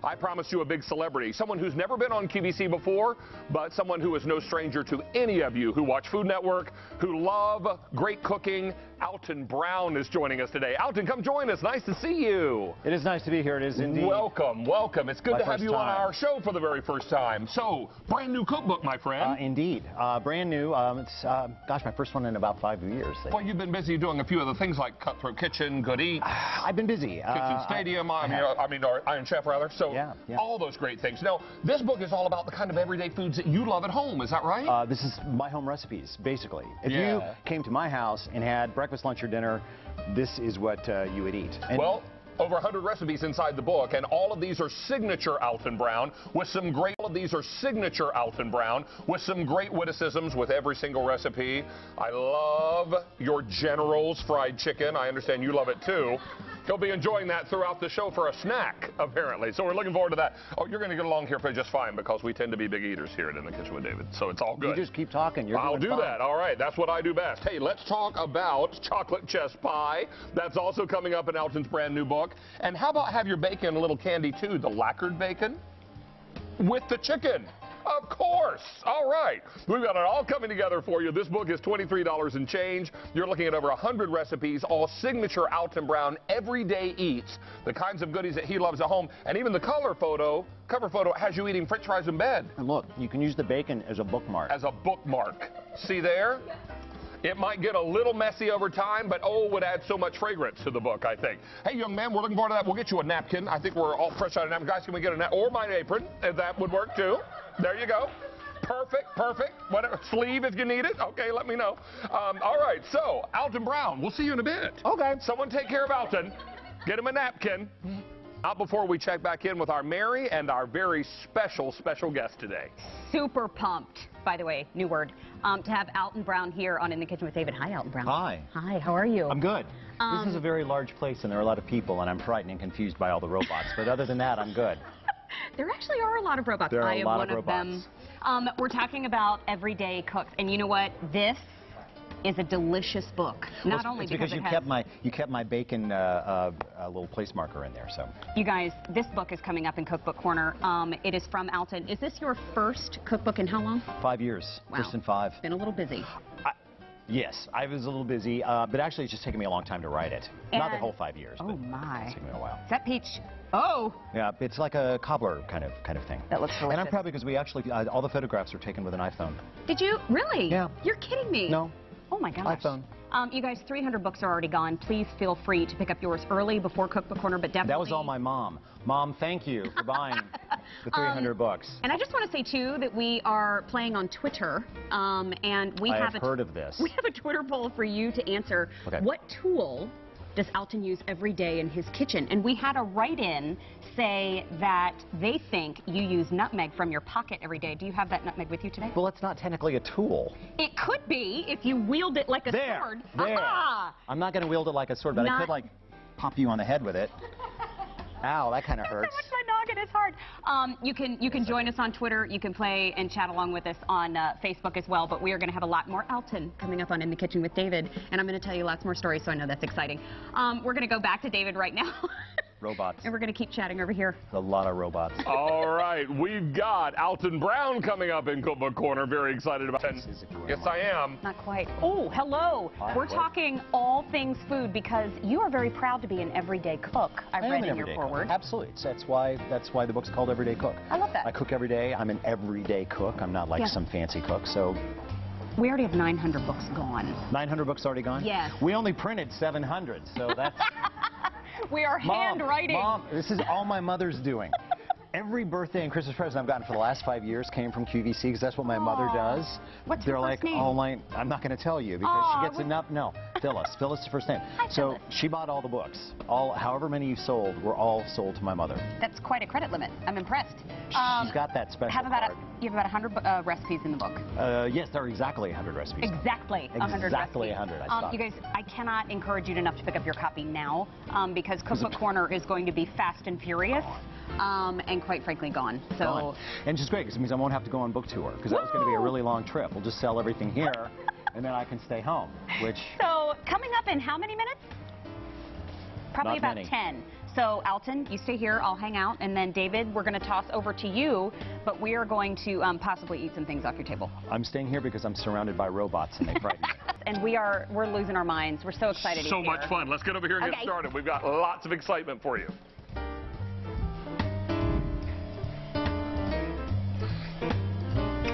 I promised you a big celebrity, someone who's never been on QVC before, but someone who is no stranger to any of you who watch Food Network, who love great cooking. Alton Brown is joining us today. Alton, come join us. Nice to see you. It is nice to be here. It is indeed. Welcome, welcome. It's good to have you on our show for the very first time. So, brand new cookbook, my friend. Indeed. Brand new. It's, gosh, my first one in about 5 years. Well, you've been busy doing a few other things like Cutthroat Kitchen, Good Eat. I've been busy. Kitchen Stadium, or Iron Chef, rather. So, yeah. all those great things. Now, this book is all about the kind of everyday foods that you love at home. Is that right? This is my home recipes, basically. If you came to my house and had breakfast, lunch, or dinner, this is what you would eat. And well, over 100 recipes inside the book, and all of these are signature Alton Brown with some great. All of these are signature Alton Brown with some great witticisms with every single recipe. I love your General's fried chicken. I understand you love it too. He'll be enjoying that throughout the show for a snack, apparently. So we're looking forward to that. Oh, you're going to get along here for just fine because we tend to be big eaters here at In the Kitchen with David. So it's all good. You just keep talking. I'll do that. All right. That's what I do best. Hey, let's talk about chocolate chess pie. That's also coming up in Alton's brand new book. And how about have your bacon a little candy too? The lacquered bacon with the chicken. Of course. All right. We've got it all coming together for you. This book is $23 and change. You're looking at over 100 recipes, all signature Alton Brown everyday eats, the kinds of goodies that he loves at home. And even the cover photo has you eating french fries in bed. And look, you can use the bacon as a bookmark. As a bookmark. See there? It might get a little messy over time, but would add so much fragrance to the book, I think. Hey, young man, we're looking forward to that. We'll get you a napkin. I think we're all fresh out of napkin. Guys, can we get a napkin? Or my apron, if that would work too. There you go. Perfect, perfect. Whatever. Sleeve if you need it. Okay, let me know. All right, so, Alton Brown, we'll see you in a bit. Okay. Someone take care of Alton. Get him a napkin. Not before we check back in with our Mary and our very special guest today. Super pumped, by the way, new word, to have Alton Brown here on In the Kitchen with David. Hi, Alton Brown. Hi. Hi, how are you? I'm good. This is a very large place and there are a lot of people and I'm frightened and confused by all the robots. But other than that, I'm good. There actually are a lot of robots. There are I a am lot one of of robots. them. We're talking about everyday cooks. And you know what? This is a delicious book. Not only because you kept my bacon little place marker in there. So you guys, this book is coming up in Cookbook Corner. It is from Alton. Is this your first cookbook in how long? 5 years. Wow. First in 5. Been a little busy. Yes, I was a little busy, but actually it's just taken me a long time to write it. Not the whole 5 years. Oh but my! It's taken me a while. Is that peach? Oh. Yeah, it's like a cobbler kind of thing. That looks delicious. And I'm proud because we actually all the photographs were taken with an iPhone. Did you really? Yeah. You're kidding me. No. Oh my gosh. iPhone. You guys, 300 books are already gone. Please feel free to pick up yours early before Cookbook Corner, but definitely. That was all my mom. Mom, thank you for buying the 300 books. And I just want to say, too, that we are playing on Twitter, and we have heard of this. We have a Twitter poll for you to answer. Okay. What tool does Alton use every day in his kitchen? And we had a write-in say that they think you use nutmeg from your pocket every day. Do you have that nutmeg with you today? Well, it's not technically a tool. It could be if you wield it like a sword. There. Aha! I'm not going to wield it like a sword, but I could, like, pop you on the head with it. Ow, that kind of hurts. So much my noggin is hard. You can join us on Twitter. You can play and chat along with us on Facebook as well. But we are going to have a lot more Alton coming up on In the Kitchen with David. And I'm going to tell you lots more stories, so I know that's exciting. We're going to go back to David right now. Robots. And we're going to keep chatting over here. A lot of robots. All right, we've got Alton Brown coming up in Cookbook Corner. Very excited about it. Yes, I am. Not quite. Oh, hello. We're talking all things food because you are very proud to be an everyday cook. I read in your foreword. Absolutely. That's why the book's called Everyday Cook. I love that. I cook every day. I'm an everyday cook. I'm not like some fancy cook. So we already have 900 books gone. 900 books already gone? Yes. We only printed 700, so that's... We are handwriting. Mom, this is all my mother's doing. Every birthday and Christmas present I've gotten for the last 5 years came from QVC because that's what my mother does. What's They're her like, first name? I'm not going to tell you because she gets enough. No, Phyllis. Phyllis is the first name. Hi, so Phyllis. she bought all the books. However many you sold were all sold to my mother. That's quite a credit limit. I'm impressed. She's got that special card. You have about 100 recipes in the book. Yes, there are exactly 100 recipes. Exactly 100 Exactly recipes. 100. You guys, I cannot encourage you enough to pick up your copy now because Cookbook Corner is going to be fast and furious. And quite frankly gone. So, and it's just great because it means I won't have to go on book tour because that was going to be a really long trip. We'll just sell everything here and then I can stay home, which... So coming up in how many minutes? Probably Not about many. 10. So Alton, you stay here, I'll hang out, and then David, we're going to toss over to you, but we are going to possibly eat some things off your table. I'm staying here because I'm surrounded by robots and they frighten me. And we're losing our minds. We're so excited. So much fun. Let's get over here and get started. We've got lots of excitement for you.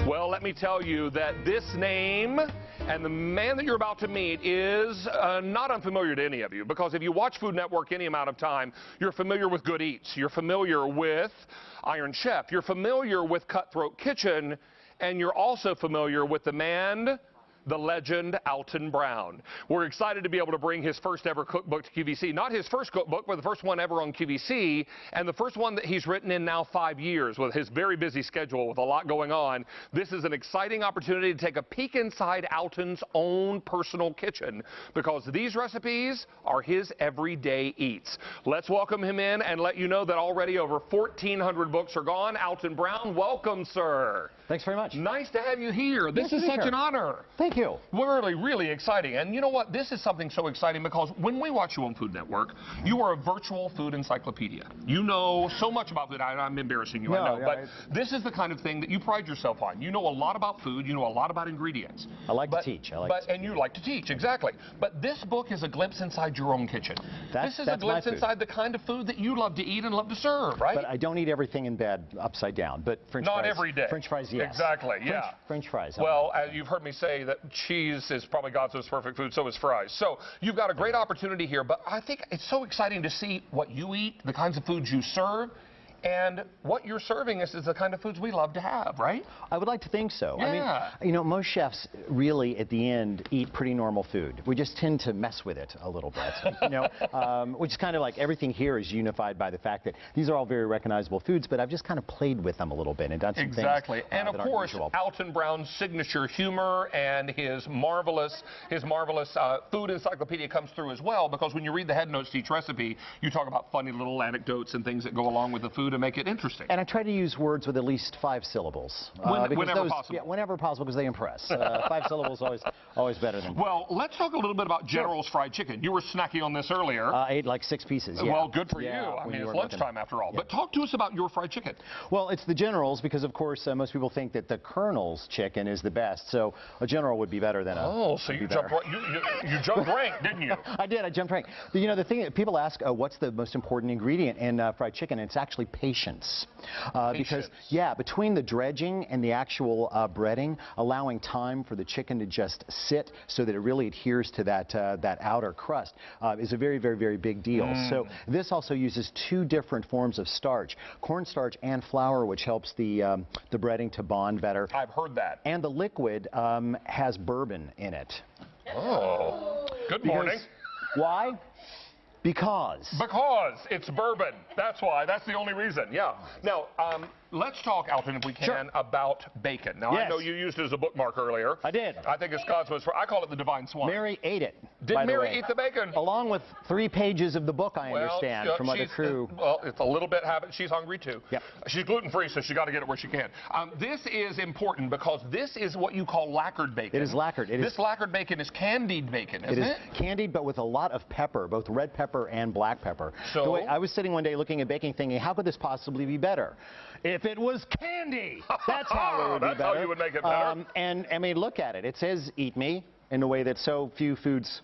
Well, let me tell you that this name and the man that you're about to meet is not unfamiliar to any of you, because if you watch Food Network any amount of time, you're familiar with Good Eats, you're familiar with Iron Chef, you're familiar with Cutthroat Kitchen, and you're also familiar with the man, the legend, Alton Brown. We're excited to be able to bring his first ever cookbook to QVC. Not his first cookbook, but the first one ever on QVC, and the first one that he's written in now 5 years with his very busy schedule with a lot going on. This is an exciting opportunity to take a peek inside Alton's own personal kitchen, because these recipes are his everyday eats. Let's welcome him in and let you know that already over 1,400 books are gone. Alton Brown, welcome, sir. Thanks very much. Nice to have you here. This is such an honor. Thank you. Really, really exciting. And you know what? This is something so exciting because when we watch you on Food Network, you are a virtual food encyclopedia. You know so much about food. I'm embarrassing you, I know. But this is the kind of thing that you pride yourself on. You know a lot about food. You know a lot about ingredients. I like to teach. And you like to teach, exactly. But this book is a glimpse inside your own kitchen. This is a glimpse inside the kind of food that you love to eat and love to serve, right? But I don't eat everything in bed upside down. But French fries. Not every day. French fries, yes. Exactly, yeah. French fries. Well, you've heard me say that cheese is probably God's most perfect food, so is fries. So you've got a great opportunity here, but I think it's so exciting to see what you eat, the kinds of foods you serve, and what you're serving is the kind of foods we love to have, right? I would like to think so. Yeah. I mean, you know, most chefs really, at the end, eat pretty normal food. We just tend to mess with it a little bit, you know, which is kind of like everything here is unified by the fact that these are all very recognizable foods, but I've just kind of played with them a little bit and done some things and of course, Alton Brown's signature humor and his marvelous food encyclopedia comes through as well, because when you read the head notes to each recipe, you talk about funny little anecdotes and things that go along with the food to make it interesting. And I try to use words with at least 5 syllables. Whenever possible. Yeah, whenever possible, because they impress. 5 syllables always better than. Well, let's talk a little bit about General's fried chicken. You were snacking on this earlier. I ate like 6 pieces. Yeah. Well, good for you. I mean, it's lunchtime after all. Yeah. But talk to us about your fried chicken. Well, it's the General's because, of course, most people think that the Colonel's chicken is the best. So a General would be better than a. Oh, so you jumped you jumped rank, didn't you? I did. I jumped rank. You know, the thing people ask, what's the most important ingredient in fried chicken? It's actually patience. Because, yeah, between the dredging and the actual breading, allowing time for the chicken to just sit so that it really adheres to that outer crust is a very, very, very big deal. So this also uses 2 different forms of starch, cornstarch and flour, which helps the breading to bond better. I've heard that. And the liquid has bourbon in it. Oh, good morning. Why? Because it's bourbon. That's why. That's the only reason. Yeah. Now, let's talk, Alton, if we can, about bacon. Now, I know you used it as a bookmark earlier. I did. I think it's God's most. I call it the divine swine. Mary ate it. Did Mary eat the bacon? Along with 3 pages of the book, I understand, from what the crew. Well, it's a little bit habit. She's hungry too. Yep. She's gluten-free, so she got to get it where she can. This is important because this is what you call lacquered bacon. It is lacquered. This lacquered bacon is candied bacon, isn't it? It is candied, but with a lot of pepper, both red pepper and black pepper. So I was sitting one day looking at baking, thinking, how could this possibly be better? If it was candy, that's how it would be better. That's how you would make it better. And I mean, look at it. It says "eat me" in a way that so few foods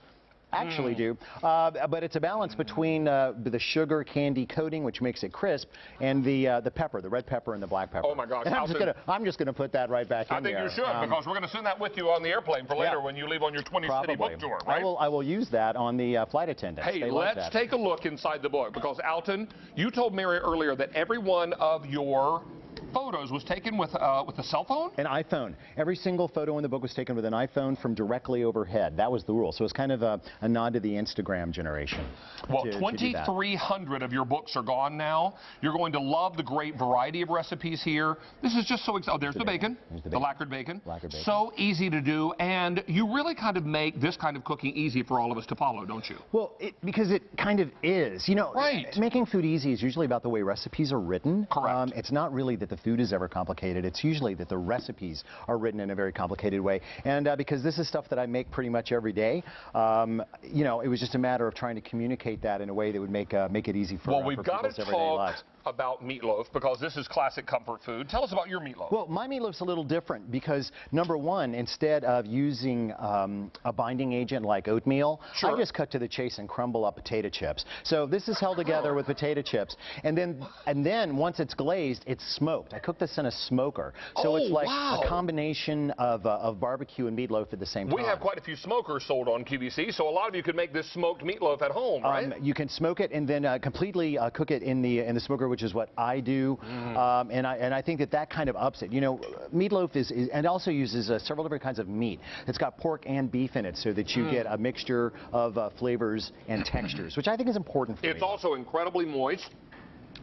actually do. But it's a balance between the sugar candy coating, which makes it crisp, and the pepper, the red pepper and the black pepper. Oh my gosh! I'm just gonna put that right back in there. I think you should, because we're going to send that with you on the airplane for later when you leave on your 20-city book tour, right? I will use that on the flight attendants. Hey, let's take a look inside the book, because Alton, you told Mary earlier that every one of your photos was taken with a cell phone? An iPhone. Every single photo in the book was taken with an iPhone from directly overhead. That was the rule. So it's kind of a nod to the Instagram generation. Well, 2,300 of your books are gone now. You're going to love the great variety of recipes here. This is just so exciting. Oh, there's the bacon. The lacquered bacon. So easy to do, and you really kind of make this kind of cooking easy for all of us to follow, don't you? Well, because it kind of is. You know, making food easy is usually about the way recipes are written. Correct. It's not really that the food is ever complicated, it's usually that the recipes are written in a very complicated way. And because this is stuff that I make pretty much every day, you know, it was just a matter of trying to communicate that in a way that would make it easy for, we've for got people's to everyday talk lives. about meatloaf because this is classic comfort food. Tell us about your meatloaf. Well, my meatloaf's a little different because, number one, instead of using a binding agent like oatmeal, I just cut to the chase and crumble up potato chips. So this is held together with potato chips, and then once it's glazed, it's smoked. I cook this in a smoker, so it's like a combination of barbecue and meatloaf at the same time. We have quite a few smokers sold on QVC, so a lot of you could make this smoked meatloaf at home, right? You can smoke it and then completely cook it in the smoker, which is what I do, and I think that kind of ups it. You know, meatloaf is and also uses several different kinds of meat. It's got pork and beef in it, so that you get a mixture of flavors and textures, which I think is important for It's also incredibly moist.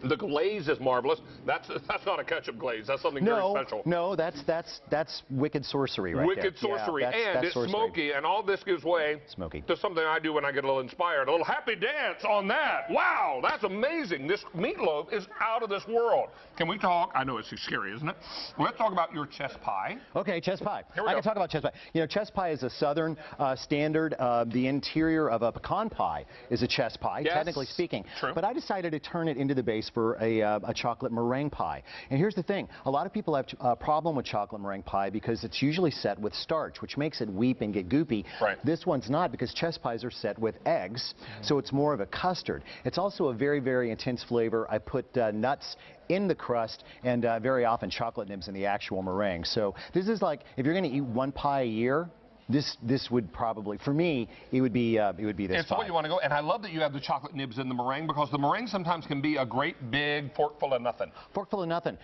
The glaze is marvelous. That's not a ketchup glaze. That's something very special. No, that's wicked sorcery right there. Wicked sorcery. Yeah, and it's smoky, and all this gives way to something I do when I get a little inspired. A little happy dance on that. Wow, that's amazing. This meatloaf is out of this world. Can we talk? I know it's scary, isn't it? Let's talk about your chess pie. Okay, chess pie. Here we go. I can talk about chess pie. You know, chess pie is a southern standard. The interior of a pecan pie is a chess pie, technically speaking. True. But I decided to turn it into the base for a chocolate meringue pie. And here's the thing. A lot of people have a problem with chocolate meringue pie because it's usually set with starch, which makes it weep and get goopy. Right. This one's not, because chess pies are set with eggs, so it's more of a custard. It's also a very, very intense flavor. I put nuts in the crust and very often chocolate nibs in the actual meringue. So this is like, if you're going to eat one pie a year, this would probably, for me, it would be this It's pie. what you want to go, and I love that you have the chocolate nibs in the meringue because the meringue sometimes can be a great big fork full of nothing. Fork full of nothing.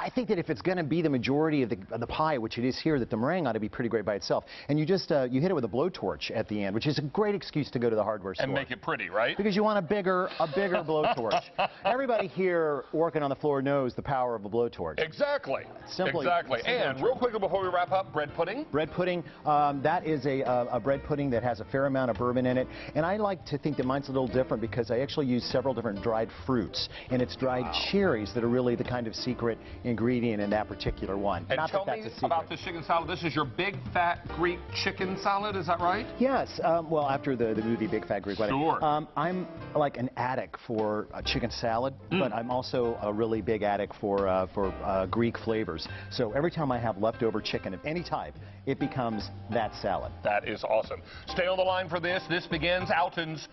I think that if it's going to be the majority of the pie, which it is here, that the meringue ought to be pretty great by itself. And you just you hit it with a blowtorch at the end, which is a great excuse to go to the hardware store. And make it pretty, right? Because you want a bigger blowtorch. Everybody here working on the floor knows the power of a blowtorch. Exactly. Simply And real quickly before we wrap up, bread pudding. Bread pudding, that is a bread pudding that has a fair amount of bourbon in it. And I like to think that mine's a little different because I actually use several different dried fruits. And it's dried cherries that are really the kind of secret ingredient in that particular one. And tell me about this chicken salad. This is your big fat Greek chicken salad, is that right? Yes. Well, after the movie Big Fat Greek Wedding. Sure. I'm like an addict for chicken salad, but I'm also a really big addict for Greek flavors. So every time I have leftover chicken of any type, it becomes that salad. That is awesome. Stay on the line for this. This begins Alton's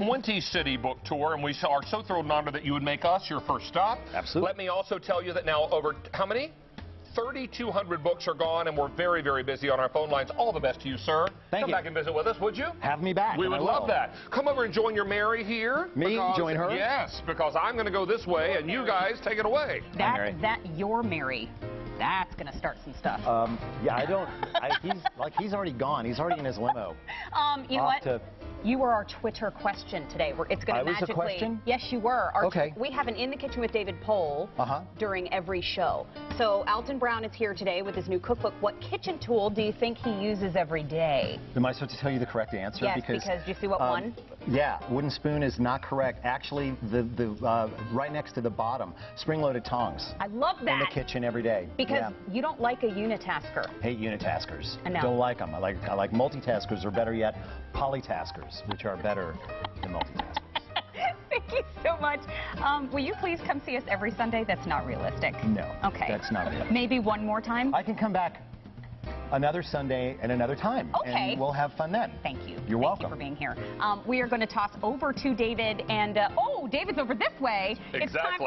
20-city book tour, and we are so thrilled and honored that you would make us your first stop. Absolutely. Let me also tell you that now over, how many? 3,200 books are gone, and we're very, very busy on our phone lines. All the best to you, sir. Thank you. Come back and visit with us, would you? Have me back. We would love that. Come over and join your Mary here. Me? Join her? Yes, because I'm going to go this way, and you guys take it away. Your Mary. That's going to start some stuff. Yeah, he's already gone. He's already in his limo. You know what? You were our Twitter question today. It's going to magically. I was a question? Yes, you were. Okay. We have an In the Kitchen with David poll during every show. So Alton Brown is here today with his new cookbook. What kitchen tool do you think he uses every day? Am I supposed to tell you the correct answer? Yes, because do you see what won? Yeah, wooden spoon is not correct. Actually, the right next to the bottom, spring-loaded tongs. I love that. In the kitchen every day. Because you don't like a unitasker. Hate unitaskers. I know. Don't like them. I like multitaskers, or better yet, polytaskers, which are better than multitaskers. Thank you so much. Will you please come see us every Sunday? That's not realistic. No. Okay. That's not realistic. Maybe one more time? I can come back another Sunday and another time. Okay. And we'll have fun then. Thank you. You're welcome. Thank you for being here. We are going to toss over to David, and David's over this way. Exactly. It's time for